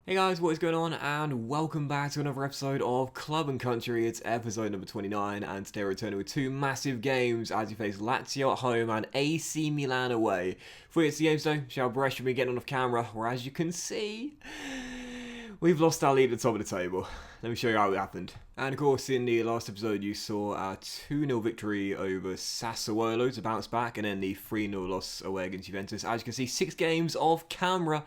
Hey guys, what is going on? And welcome back to another episode of Club and Country. It's episode number 29, and today we're returning with two massive games as you face Lazio at home and AC Milan away. Before we get to the games though, shall Brescia be getting on off camera, where as you can see, we've lost our lead at the top of the table. Let me show you how it happened. And of course, in the last episode, you saw our 2-0 victory over Sassuolo to bounce back, and then the 3-0 loss away against Juventus. As you can see, 6 games off camera,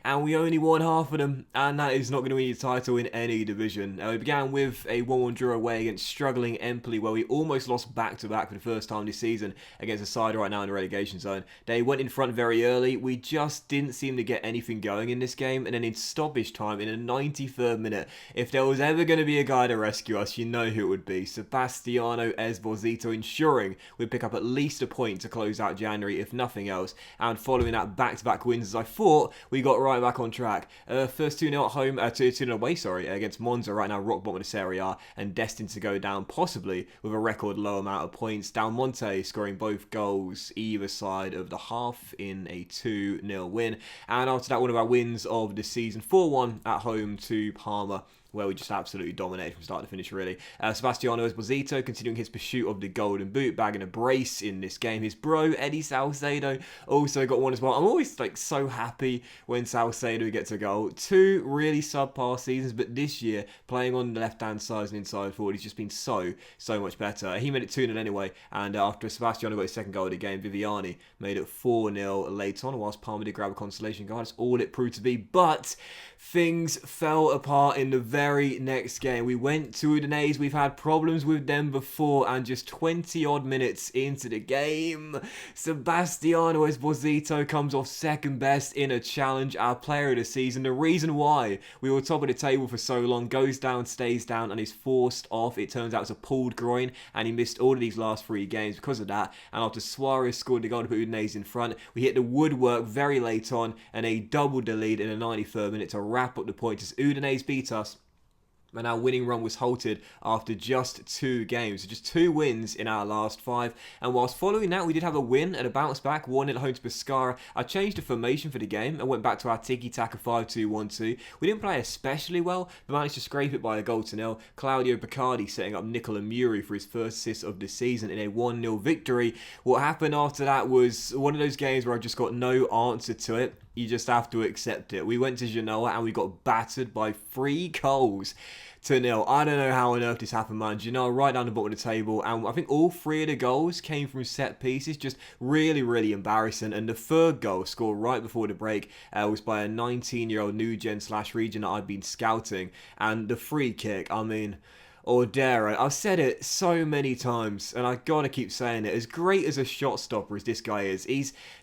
and we only won half of them, and that is not going to win you the title in any division. We began with a 1-1 draw away against struggling Empoli, where we almost lost back-to-back for the first time this season against a side right now in the relegation zone. They went in front very early. We just didn't seem to get anything going in this game, and then in stoppage time, in the 93rd minute, if there was ever going to be a guy to rescue us, you know who it would be. Sebastiano Esposito, ensuring we'd pick up at least a point to close out January, if nothing else. And following that back-to-back wins, as I thought, we got right back on track. First 2-0 at home, 2-0 away, against Monza, right now rock bottom of the Serie A, and destined to go down possibly with a record low amount of points. Del Monte scoring both goals either side of the half in a 2-0 win. And after that, one of our wins of the season, 4-1 at home to Parma, where we just absolutely dominated from start to finish, really. Sebastiano Esposito continuing his pursuit of the golden boot, bagging a brace in this game. His bro, Eddie Salcedo, also got one as well. I'm always so happy when Salcedo gets a goal. 2 really subpar seasons, but this year, playing on the left-hand side as an inside forward, he's just been so much better. He made it 2-0 anyway, and after Sebastiano got his second goal of the game, Viviani made it 4-0 late on, whilst Parma did grab a consolation goal. That's all it proved to be, but things fell apart in the very next game. We went to Udinese. We've had problems with them before, and just 20 odd minutes into the game, Sebastiano Esposito comes off second best in a challenge, our player of the season. The reason why we were top of the table for so long, goes down, stays down, and is forced off. It turns out it's a pulled groin, and he missed all of these last 3 games because of that. And after Suarez scored the goal to put Udinese in front, we hit the woodwork very late on, and they doubled the lead in the 93rd minute to wrap up the points as Udinese beat us. And our winning run was halted after just 2 games. So just 2 wins in our last 5. And whilst following that, we did have a win and a bounce back, 1-0 at home to Pescara. I changed the formation for the game and went back to our tiki-taka 5-2-1-2. We didn't play especially well, but managed to scrape it by a goal to nil. Claudio Baccardi setting up Nicola Muri for his first assist of the season in a 1-0 victory. What happened after that was one of those games where I just got no answer to it. You just have to accept it. We went to Genoa and we got battered by 3 goals to nil. I don't know how on earth this happened, man. Genoa right down the bottom of the table, and I think all 3 of the goals came from set pieces. Just really embarrassing. And the 3rd goal, scored right before the break, was by a 19-year-old new gen / region that I'd been scouting. And the free kick, I mean, Ordero. I've said it so many times, and I gotta keep saying it. As great as a shot stopper as this guy is, do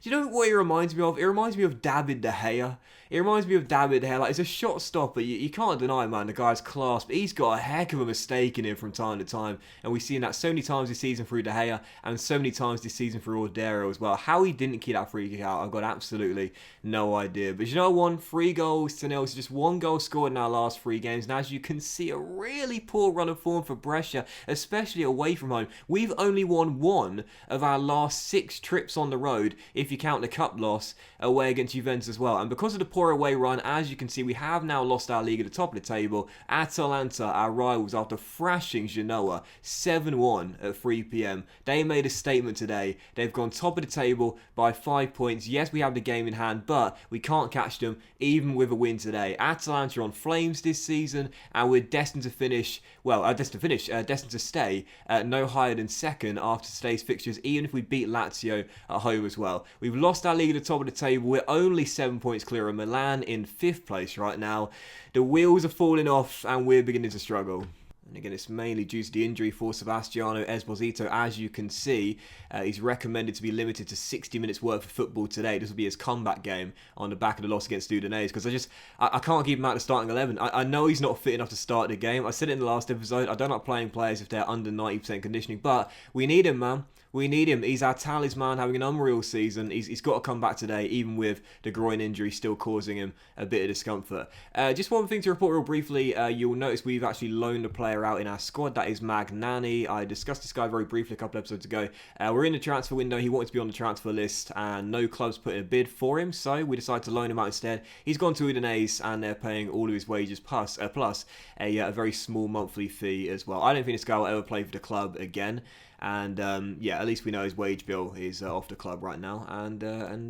you know what he reminds me of? It reminds me of David De Gea. It reminds me of David De Gea. Like, as a shot stopper, you can't deny, man, the guy's class, but he's got a heck of a mistake in him from time to time, and we've seen that so many times this season through De Gea, and so many times this season through Ordero as well. How he didn't keep that free kick out, I've got absolutely no idea. But you know what? 3 goals to nil, so just 1 goal scored in our last 3 games, and as you can see, a really poor run of form for Brescia, especially away from home. We've only won 1 of our last 6 trips on the road, if you count the cup loss away against Juventus as well. And because of the poor away run, as you can see, we have now lost our league at the top of the table. Atalanta, our rivals, after thrashing Genoa 7-1 at 3 p.m, they made a statement today. They've gone top of the table by 5 points. Yes, we have the game in hand, but we can't catch them even with a win today. Atalanta are on flames this season, and we're destined to finish, destined to stay no higher than 2nd after today's fixtures, even if we beat Lazio at home as well. We've lost our lead at the top of the table. We're only 7 points clear of Milan in 5th place right now. The wheels are falling off, and we're beginning to struggle. And again, it's mainly due to the injury for Sebastiano Esposito. As you can see, he's recommended to be limited to 60 minutes worth of football today. This will be his comeback game on the back of the loss against Udinese, because I can't keep him out of the starting 11. I know he's not fit enough to start the game. I said it in the last episode, I don't like playing players if they're under 90% conditioning, but we need him, man. We need him. He's our talisman, having an unreal season. He's got to come back today, even with the groin injury still causing him a bit of discomfort. Just one thing to report real briefly. You'll notice we've actually loaned a player out in our squad. That is Magnani. I discussed this guy very briefly a couple episodes ago. We're in the transfer window. He wanted to be on the transfer list, and no clubs put in a bid for him, so we decided to loan him out instead. He's gone to Udinese, and they're paying all of his wages plus a very small monthly fee as well. I don't think this guy will ever play for the club again. And yeah, at least we know his wage bill is off the club right now. And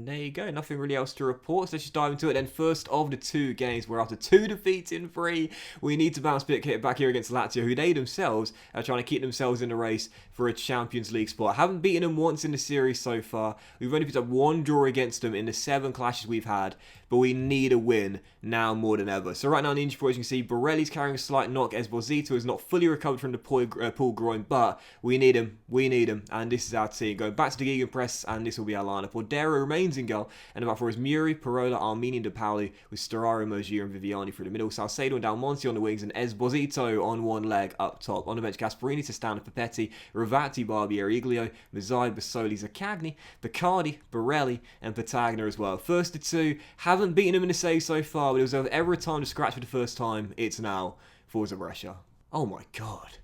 there you go. Nothing really else to report. So let's just dive into it. Then first of the two games, we're after 2 defeats in 3. We need to bounce back here against Lazio, who they themselves are trying to keep themselves in the race for a Champions League spot. Haven't beaten them once in the series so far. We've only picked up 1 draw against them in the 7 clashes we've had. But we need a win now more than ever. So right now in the injury report, as you can see, Borelli's carrying a slight knock. Esposito is not fully recovered from the pull groin, but we need him. We need him. And this is our team. Going back to the gegenpress, and this will be our lineup. Ordero remains in goal. And about 4 is Muri, Parola, Armini, De Pauli, with Storaro, Mergier, and Viviani through the middle. Salcedo and Dalmonte on the wings, and Esposito on one leg up top. On the bench, Gasparini, Testano, Papetti, Ravati, Barbieri, Iglio, Mazzai, Basoli, Zaccagni, Bacardi, Borelli, and Patagna as well. First of 2, haven't beaten him in the save so far, but it was ever a time to scratch for the first time. It's now for Brescia. Oh my god.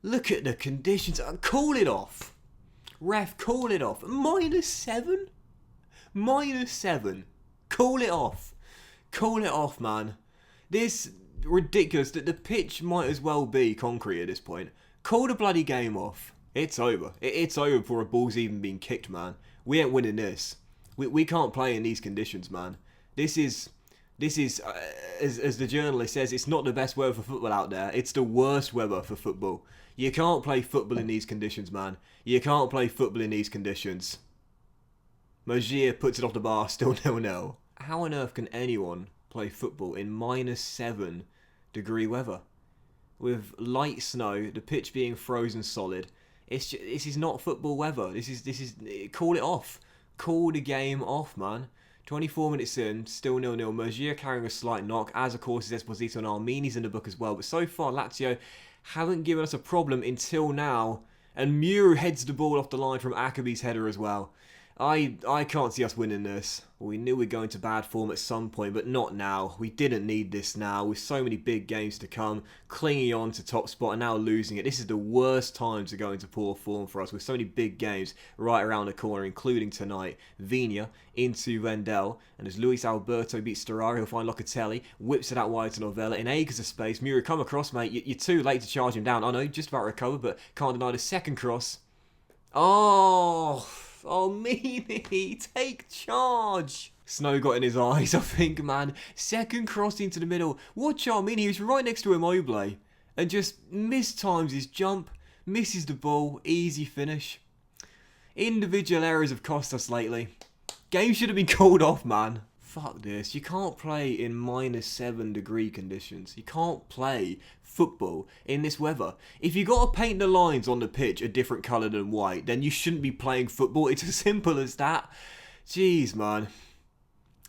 Look at the conditions. Call it off. Ref, call it off. -7? -7. Call it off. Call it off, man. This ridiculous that the pitch might as well be concrete at this point. Call the bloody game off. It's over. It's over before a ball's even been kicked, man. We ain't winning this. We can't play in these conditions, man. This is as the journalist says, it's not the best weather for football out there. It's the worst weather for football. You can't play football in these conditions, man. You can't play football in these conditions. Mergier puts it off the bar, still 0-0. How on earth can anyone play football in -7 degree weather? With light snow, the pitch being frozen solid. This is not football weather. This is call it off. Call the game off, man. 24 minutes in, still 0-0. Mergier carrying a slight knock, as of course is Esposito, and Armini's in the book as well. But so far, Lazio haven't given us a problem until now. And Muru heads the ball off the line from Akabi's header as well. I can't see us winning this. We knew we'd go into bad form at some point, but not now. We didn't need this now. With so many big games to come, clinging on to top spot and now losing it. This is the worst time to go into poor form for us, with so many big games right around the corner, including tonight. Vigna into Vendel, and as Luis Alberto beats Storaro, he'll find Locatelli, whips it out wide to Novella. In acres of space, Mura come across, mate. You're too late to charge him down. I know, just about recovered, but can't deny the second cross. Oh, Meany, take charge. Snow got in his eyes, I think, man. Second cross into the middle. Watch out, Meany, who's right next to Immobile. And just mistimes his jump, misses the ball, easy finish. Individual errors have cost us lately. Game should have been called off, man. Fuck this. You can't play in -7 degree conditions. You can't play football in this weather. If you got to paint the lines on the pitch a different colour than white, then you shouldn't be playing football. It's as simple as that. Jeez, man.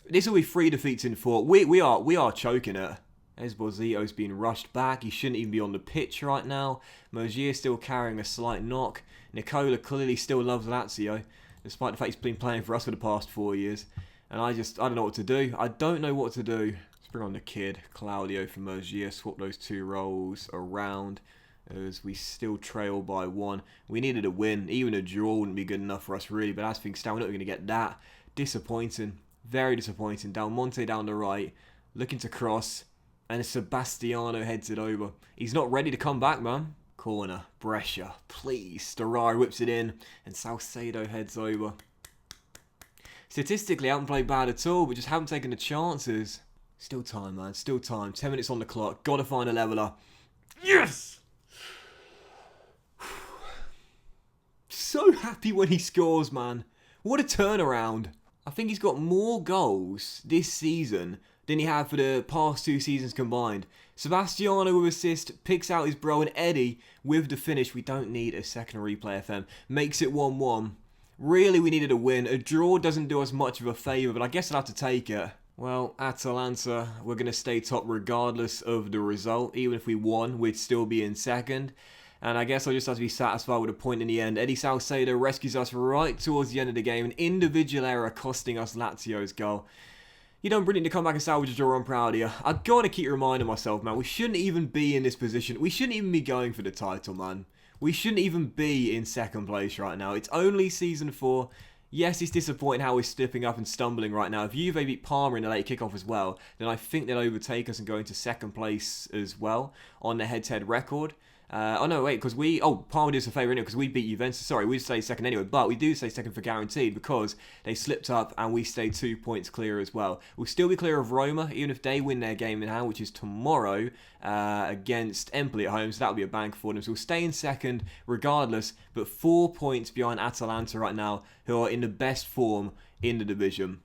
This will be 3 defeats in 4. We are choking it. Esposito's been rushed back. He shouldn't even be on the pitch right now. Mergier still carrying a slight knock. Nicola clearly still loves Lazio, despite the fact he's been playing for us for the past 4 years. And I don't know what to do. I don't know what to do. Let's bring on the kid, Claudio for Mergier. Swap those 2 roles around as we still trail by 1. We needed a win. Even a draw wouldn't be good enough for us, really. But as things stand, we're not going to get that. Disappointing. Very disappointing. Dalmonte down the right. Looking to cross. And Sebastiano heads it over. He's not ready to come back, man. Corner. Brescia. Please. Storaro whips it in. And Salcedo heads over. Statistically, I haven't played bad at all, but just haven't taken the chances. Still time, man. Still time. 10 minutes on the clock. Got to find a leveller. Yes! So happy when he scores, man. What a turnaround. I think he's got more goals this season than he had for the past 2 seasons combined. Sebastiano with assist, picks out his bro, and Eddie with the finish. We don't need a second replay FM. Makes it 1-1. Really, we needed a win. A draw doesn't do us much of a favour, but I guess I'll have to take it. Well, Atalanta, we're going to stay top regardless of the result. Even if we won, we'd still be in second. And I guess I'll just have to be satisfied with a point in the end. Eddie Salcedo rescues us right towards the end of the game. An individual error costing us Lazio's goal. You done brilliant to come back and salvage a draw. I'm proud of you. I've got to keep reminding myself, man, we shouldn't even be in this position. We shouldn't even be going for the title, man. We shouldn't even be in second place right now. It's only season 4. Yes, it's disappointing how we're slipping up and stumbling right now. If Juve beat Parma in the late kickoff as well, then I think they'll overtake us and go into second place as well on the head-to-head record. Oh no, wait, because Parma did us a favour anyway, because we beat Juventus. Sorry, we stay second anyway, but we do stay second for guaranteed because they slipped up and we stay 2 points clear as well. We'll still be clear of Roma, even if they win their game in hand, which is tomorrow against Empoli at home, so that'll be a bank for them. So we'll stay in second regardless, but 4 points behind Atalanta right now, who are in the best form in the division.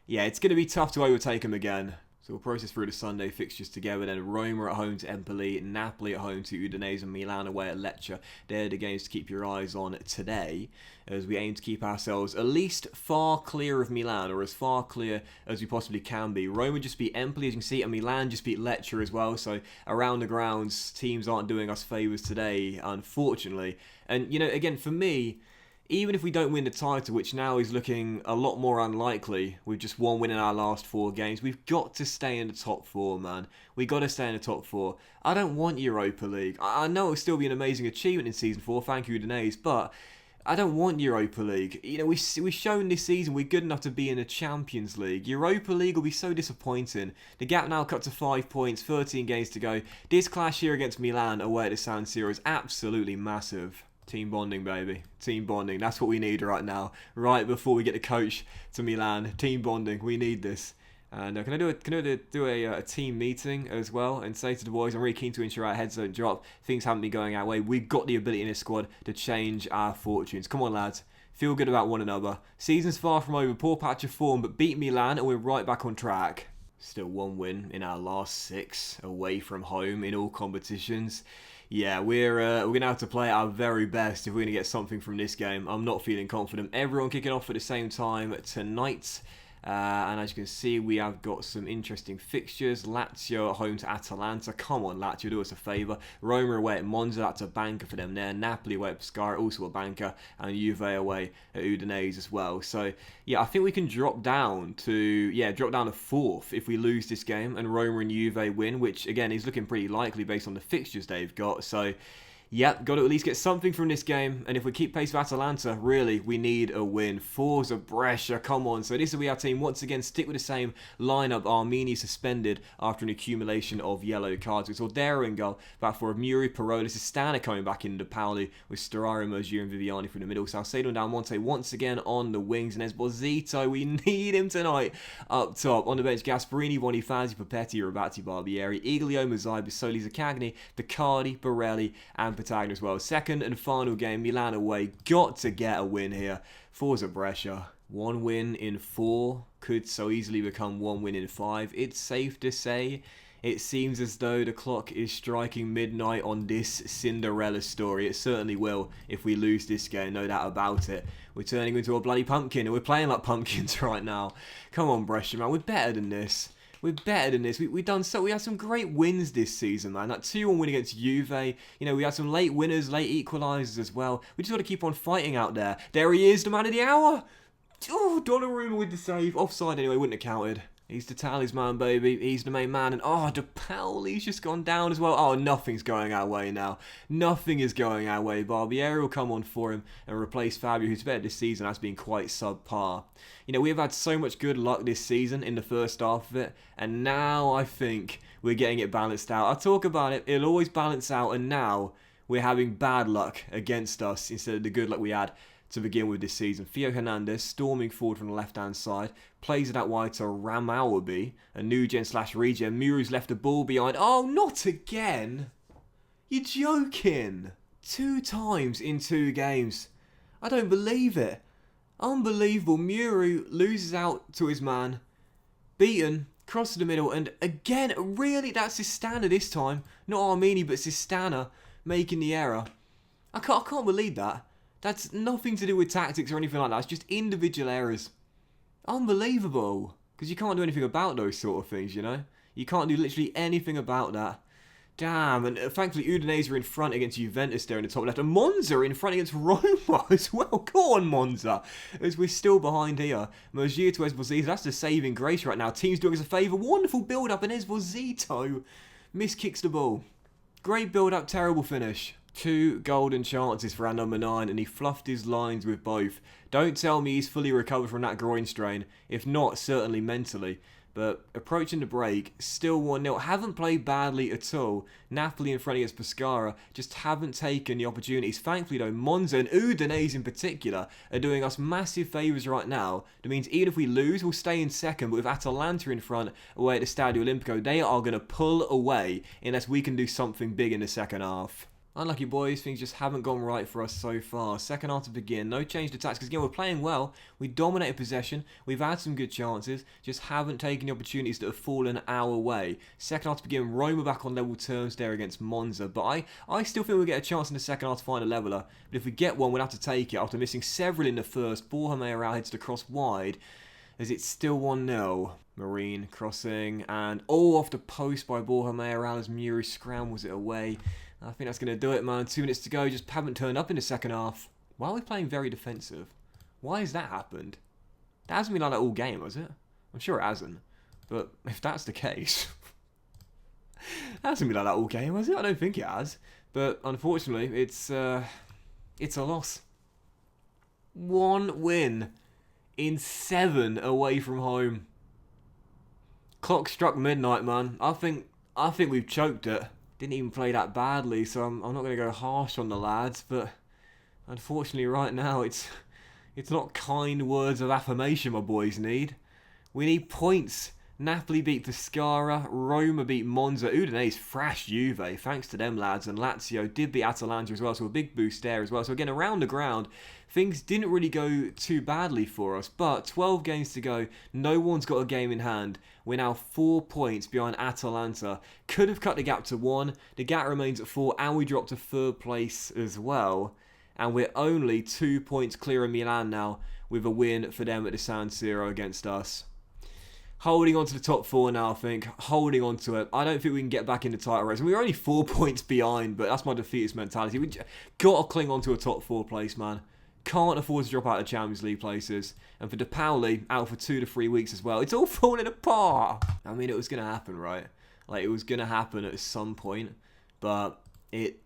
Yeah, it's going to be tough to overtake them again. So we'll process through the Sunday fixtures together. Then Roma at home to Empoli, Napoli at home to Udinese, and Milan away at Lecce. They're the games to keep your eyes on today, as we aim to keep ourselves at least far clear of Milan, or as far clear as we possibly can be. Roma just beat Empoli, as you can see, and Milan just beat Lecce as well. So around the grounds, teams aren't doing us favours today, unfortunately. And, you know, again, for me, even if we don't win the title, which now is looking a lot more unlikely, with just one win in our last 4 games, we've got to stay in the top 4, man. We've got to stay in the top 4. I don't want Europa League. I know it'll still be an amazing achievement in Season 4, thank you Udinese, but I don't want Europa League. You know, we've shown this season we're good enough to be in the Champions League. Europa League will be so disappointing. The gap now cut to 5 points, 13 games to go. This clash here against Milan away at the San Siro is absolutely massive. Team bonding, baby. Team bonding. That's what we need right now. Right before we get the coach to Milan. Team bonding. We need this. And can I do a team meeting as well and say to the boys, I'm really keen to ensure our heads don't drop. Things haven't been going our way. We've got the ability in this squad to change our fortunes. Come on, lads. Feel good about one another. Season's far from over. Poor patch of form, but beat Milan and we're right back on track. Still 1 win in our last 6 away from home in all competitions. Yeah, we're going to have to play our very best if we're going to get something from this game. I'm not feeling confident. Everyone kicking off at the same time tonight. And as you can see, we have got some interesting fixtures. Lazio at home to Atalanta. Come on, Lazio, do us a favour. Roma away at Monza. That's a banker for them there. Napoli away at Pescara, also a banker. And Juve away at Udinese as well. So, yeah, I think we can drop down to 4th if we lose this game. And Roma and Juve win, which, again, is looking pretty likely based on the fixtures they've got. So, yep, got to at least get something from this game. And if we keep pace with Atalanta, really, we need a win. Forza Brescia, come on. So this will be our team. Once again, stick with the same lineup. Armini suspended after an accumulation of yellow cards. We saw Dero in goal, back for Muri, Parola, Sistana coming back into Pauli with Storaro, Mosier and Viviani from the middle. Salcedo and Dalmonte once again on the wings. And Esposito, we need him tonight up top. On the bench, Gasparini, Bonifazi, Papetti, Rabati, Barbieri, Iglio, Mazzai, Bissoli, Zaccagni, Picardi, Borelli, and Patagna as well. Second and final game, Milan away. Got to get a win here. Forza Brescia. 1 win in 4 could so easily become 1 win in 5. It's safe to say it seems as though the clock is striking midnight on this Cinderella story. It certainly will if we lose this game, no doubt about it. We're turning into a bloody pumpkin and we're playing like pumpkins right now. Come on, Brescia, man. We're better than this. We're better than this. We had some great wins this season, man. That 2-1 win against Juve. You know, we had some late winners, late equalisers as well. We just got to keep on fighting out there. There he is, the man of the hour. Oh, Donnarumma with the save. Offside anyway, wouldn't have counted. He's the talisman, baby. He's the main man. And, De Pauli's just gone down as well. Oh, nothing's going our way now. Nothing is going our way. Barbieri will come on for him and replace Fabio, who's better this season, has been quite subpar. You know, we've had so much good luck this season in the first half of it. And now I think we're getting it balanced out. I'll talk about it. It'll always balance out. And now we're having bad luck against us instead of the good luck we had to begin with this season. Theo Hernandez storming forward from the left-hand side, plays it out wide to Ramawabi, a new gen/regen. Muru's left the ball behind. Oh, not again! You're joking! 2 times in 2 games. I don't believe it. Unbelievable. Muru loses out to his man. Beaten, cross to the middle, and again, really, that's Sistana this time. Not Armini, but Sistana making the error. I can't believe that. That's nothing to do with tactics or anything like that. It's just individual errors. Unbelievable. Because you can't do anything about those sort of things, you know? You can't do literally anything about that. Damn, and thankfully Udinese are in front against Juventus there in the top left, and Monza in front against Roma as well. Go on, Monza, as we're still behind here. Mergia to Esposito, that's the saving grace right now. Team's doing us a favour. Wonderful build-up, and Esposito miskicks the ball. Great build-up, terrible finish. 2 golden chances for our number 9, and he fluffed his lines with both. Don't tell me he's fully recovered from that groin strain. If not, certainly mentally. But approaching the break, still 1-0. Haven't played badly at all. Napoli in front against Pescara just haven't taken the opportunities. Thankfully though, Monza and Udinese in particular are doing us massive favours right now. That means even if we lose, we'll stay in second. But with Atalanta in front away at the Stadio Olimpico, they are going to pull away unless we can do something big in the second half. Unlucky boys, things just haven't gone right for us so far. Second half to begin, no change to tactics. Again, we're playing well, we dominated possession, we've had some good chances, just haven't taken the opportunities that have fallen our way. Second half to begin, Roma back on level terms there against Monza, but I still think we'll get a chance in the second half to find a leveller. But if we get one, we'll have to take it. After missing several in the first, Borja Mayoral heads the cross wide, as it's still 1-0. Marine crossing, and off the post by Borja Mayoral as Muri scrambles it away. I think that's going to do it, man. 2 minutes to go. Just haven't turned up in the second half. Why are we playing very defensive? Why has that happened? That hasn't been like that all game, has it? I'm sure it hasn't. But if that's the case... that hasn't been like that all game, has it? I don't think it has. But unfortunately, it's a loss. 1 win in 7 away from home. Clock struck midnight, man. I think we've choked it. Didn't even play that badly, so I'm not going to go harsh on the lads, but unfortunately right now it's not kind words of affirmation my boys need. We need points. Napoli beat Pescara, Roma beat Monza, Udinese thrashed Juve, thanks to them lads, and Lazio did beat Atalanta as well, so a big boost there as well. So again, around the ground, things didn't really go too badly for us, but 12 games to go, no one's got a game in hand. We're now 4 points behind Atalanta. Could have cut the gap to 1, the gap remains at 4, and we dropped to 3rd place as well. And we're only 2 points clear of Milan now, with a win for them at the San Siro against us. Holding on to the top 4 now, I think. Holding on to it. I don't think we can get back in the title race. We're only 4 points behind, but that's my defeatist mentality. We got to cling on to a top 4 place, man. Can't afford to drop out of Champions League places. And for De Pauli, out for 2 to 3 weeks as well. It's all falling apart. I mean, it was going to happen, right? Like, it was going to happen at some point. But it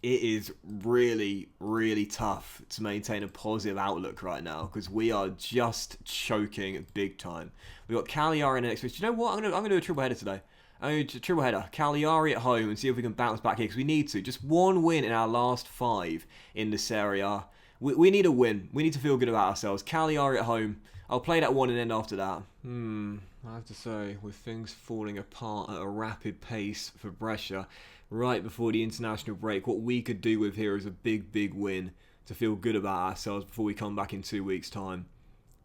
is really, really tough to maintain a positive outlook right now because we are just choking big time. We've got Cagliari in the next week. Do you know what? I'm gonna do a triple header today. I'm going to do a triple header. Cagliari at home and see if we can bounce back here because we need to. Just 1 win in our last 5 in this area. We need a win. We need to feel good about ourselves. Cagliari at home. I'll play that 1 and end after that. I have to say, with things falling apart at a rapid pace for Brescia, right before the international break, what we could do with here is a big, big win to feel good about ourselves before we come back in 2 weeks' time.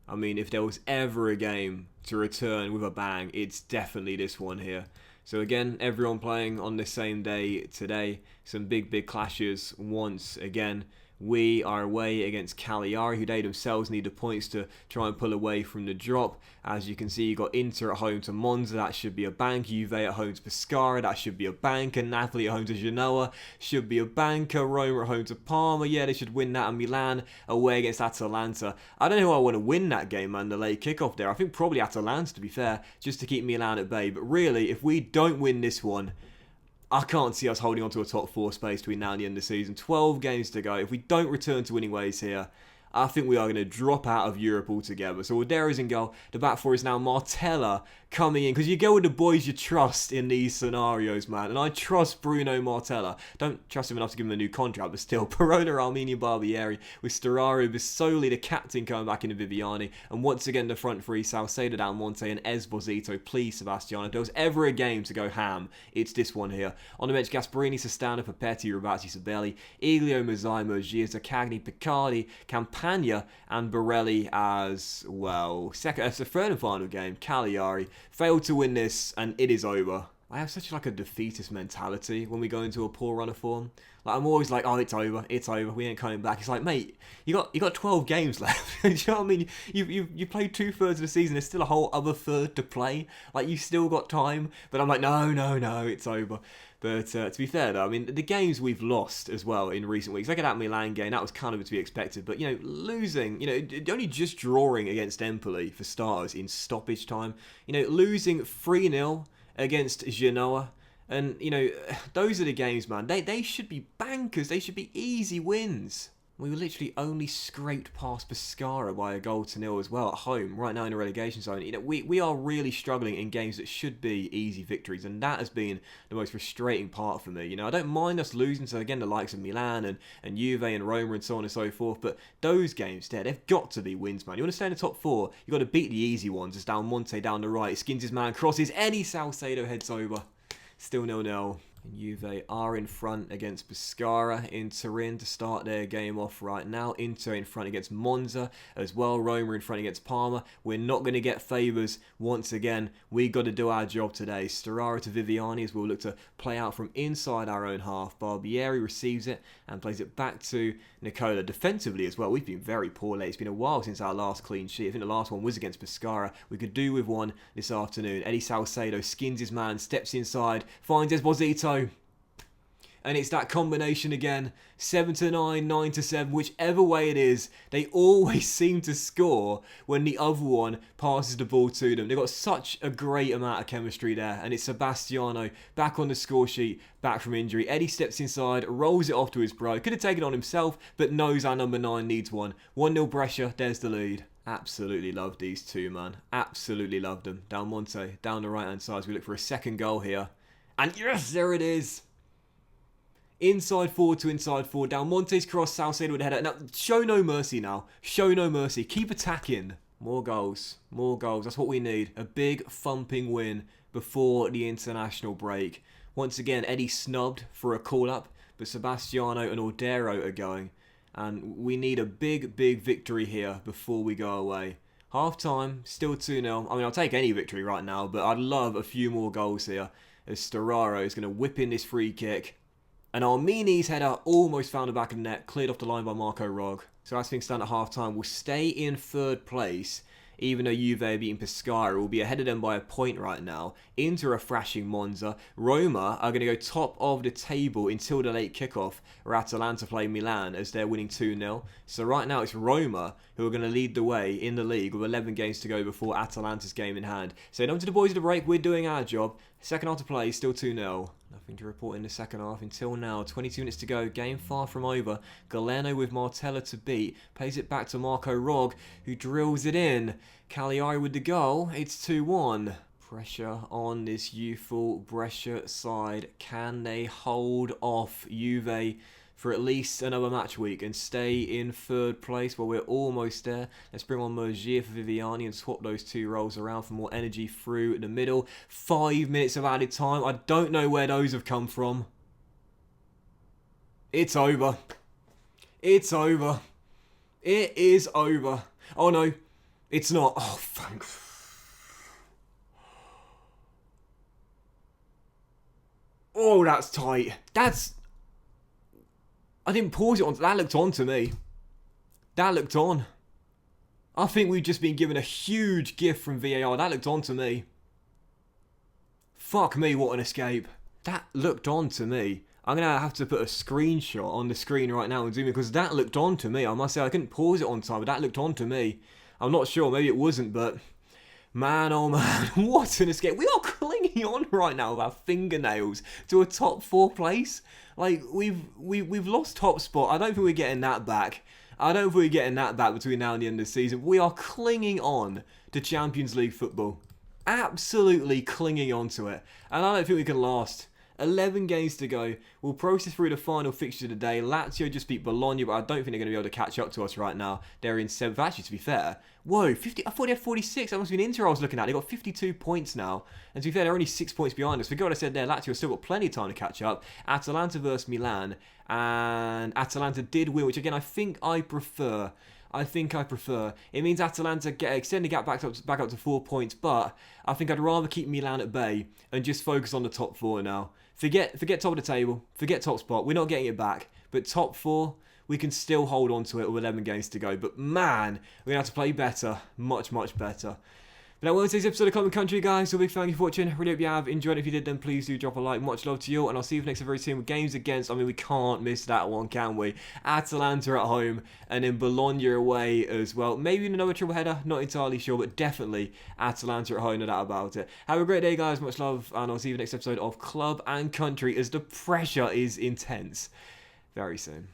I mean, if there was ever a game to return with a bang, it's definitely this one here. So again, everyone playing on the same day today. Some big, big clashes once again. We are away against Cagliari, who they themselves need the points to try and pull away from the drop. As you can see, you got Inter at home to Monza, that should be a bank. Juve at home to Pescara, that should be a banker. Napoli at home to Genoa, should be a banker. Roma at home to Parma, yeah, they should win that. And Milan away against Atalanta. I don't know who I want to win that game, man, the late kickoff there. I think probably Atalanta, to be fair, just to keep Milan at bay. But really, if we don't win this one, I can't see us holding on to a top 4 space between now and the end of the season. 12 games to go. If we don't return to winning ways here, I think we are going to drop out of Europe altogether. So Waldera's in goal. The back 4 is now Martella coming in. Because you go with the boys you trust in these scenarios, man. And I trust Bruno Martella. Don't trust him enough to give him a new contract, but still. Perona, Armenian Barbieri. With Storaro, Bissoli, the captain, coming back into Viviani. And once again, the front 3, Salcedo, Del Monte, and Esposito. Please, Sebastiano. If there was ever a game to go ham, it's this one here. On the bench, Gasparini, Sestano, Papetti, Rubazzi, Sabelli, Iglio, Mazzaimo, Giazza, Cagni, Picardi, Campagna, and Borelli as well. Second, it's the third and final game. Cagliari failed to win this, and it is over. I have such like a defeatist mentality when we go into a poor run of form. Like I'm always like, oh, it's over, we ain't coming back. It's like, mate, you got 12 games left. Do you know what I mean? You played 2/3 of the season. There's still a whole other third to play. Like you've still got time. But I'm like, no, it's over. But to be fair though, I mean the games we've lost as well in recent weeks. Look at that Milan game. That was kind of to be expected. But you know, losing, you know, only just drawing against Empoli for starters in stoppage time. You know, losing 3-0 against Genoa. And, you know, those are the games, man. They should be bankers. They should be easy wins. We were literally only scraped past Pescara by a 0-0 as well at home, right now in the relegation zone. You know, we are really struggling in games that should be easy victories, and that has been the most frustrating part for me. You know, I don't mind us losing to, again, the likes of Milan and Juve and Roma and so on and so forth, but those games there, they've got to be wins, man. You want to stay in the top four, you've got to beat the easy ones. It's Del Monte down the right, skins his man, crosses, Eddie Salcedo heads over. Still 0-0. And Juve are in front against Pescara in Turin to start their game off right now. Inter in front against Monza as well. Roma in front against Parma. We're not going to get favours once again. We got to do our job today. Sturaro to Viviani as we'll look to play out from inside our own half. Barbieri receives it and plays it back to Nicola. Defensively as well, we've been very poor lately. It's been a while since our last clean sheet. I think the last one was against Pescara. We could do with one this afternoon. Eddie Salcedo skins his man, steps inside, finds Esposito. And it's that combination again, 7-9, 9-7, whichever way it is, they always seem to score when the other one passes the ball to them. They've got such a great amount of chemistry there, and it's Sebastiano back on the score sheet, back from injury. Eddie steps inside, rolls it off to his bro. Could have taken it on himself, but knows our number 9 needs one. 1-0 Brescia, there's the lead. Absolutely love these two, man. Absolutely love them. Del Monte, down the right-hand side as we look for a second goal here. And yes, there it is. Inside forward to inside forward. Del Monte's cross, Salcedo with a header. Now, show no mercy now. Show no mercy. Keep attacking. More goals. More goals. That's what we need. A big thumping win before the international break. Once again, Eddie snubbed for a call-up, but Sebastiano and Ordero are going. And we need a big, big victory here before we go away. Half-time, still 2-0. I mean, I'll take any victory right now, but I'd love a few more goals here. As Sturaro is going to whip in this free kick. And Armini's header almost found the back of the net, cleared off the line by Marco Rog. So as things stand at half-time, we'll stay in third place, even though Juve are beating Pescara. We'll be ahead of them by a point right now. Inter are thrashing Monza. Roma are going to go top of the table until the late kickoff, where Atalanta play Milan as they're winning 2-0. So right now it's Roma who are going to lead the way in the league with 11 games to go before Atalanta's game in hand. So on to the boys of the break, we're doing our job. Second half to play, still 2-0. Nothing to report in the second half until now. 22 minutes to go. Game far from over. Galeno with Martella to beat. Plays it back to Marco Rog, who drills it in. Cagliari with the goal. It's 2-1. Pressure on this youthful Brescia side. Can they hold off Juve for at least another match week and stay in third place? Well, we're almost there. Let's bring on Mergier for Viviani and swap those two roles around for more energy through the middle. 5 minutes of added time. I don't know where those have come from. It's over. It's over. It is over. Oh no, it's not. Oh, thanks. Oh, that's tight. I didn't pause it on. That looked on to me. That looked on. I think we've just been given a huge gift from VAR. That looked on to me. Fuck me, what an escape. That looked on to me. I'm going to have to put a screenshot on the screen right now and zoom in because that looked on to me. I must say, I couldn't pause it on time, but that looked on to me. I'm not sure. Maybe it wasn't, but man, oh man, what an escape. We are clinging on right now with our fingernails to a top 4 place. Like, we've lost top spot. I don't think we're getting that back. I don't think we're getting that back between now and the end of the season. We are clinging on to Champions League football. Absolutely clinging on to it. And I don't think we can last. 11 games to go. We'll process through the final fixture today. Lazio just beat Bologna, but I don't think they're going to be able to catch up to us right now. They're in 7th. Actually, to be fair, whoa, 50. I thought they had 46. That must have been Inter I was looking at. They've got 52 points now. And to be fair, they're only 6 points behind us. Forget what I said there. Lazio still got plenty of time to catch up. Atalanta versus Milan. And Atalanta did win, which again, I think I prefer. I think I prefer. It means Atalanta extend the gap back up to 4 points, but I think I'd rather keep Milan at bay and just focus on the top 4 now. Forget top of the table, forget top spot. We're not getting it back, but top 4, we can still hold on to it with 11 games to go. But man, we're going to have to play better, much better. But that was today's episode of Club and Country, guys. So big thank you for watching. Really hope you have enjoyed it. If you did, then please do drop a like. Much love to you all, and I'll see you next very soon with games against. I mean, we can't miss that one, can we? Atalanta at home, and then Bologna away as well. Maybe another triple header, not entirely sure, but definitely Atalanta at home, no doubt about it. Have a great day, guys. Much love, and I'll see you next episode of Club and Country as the pressure is intense very soon.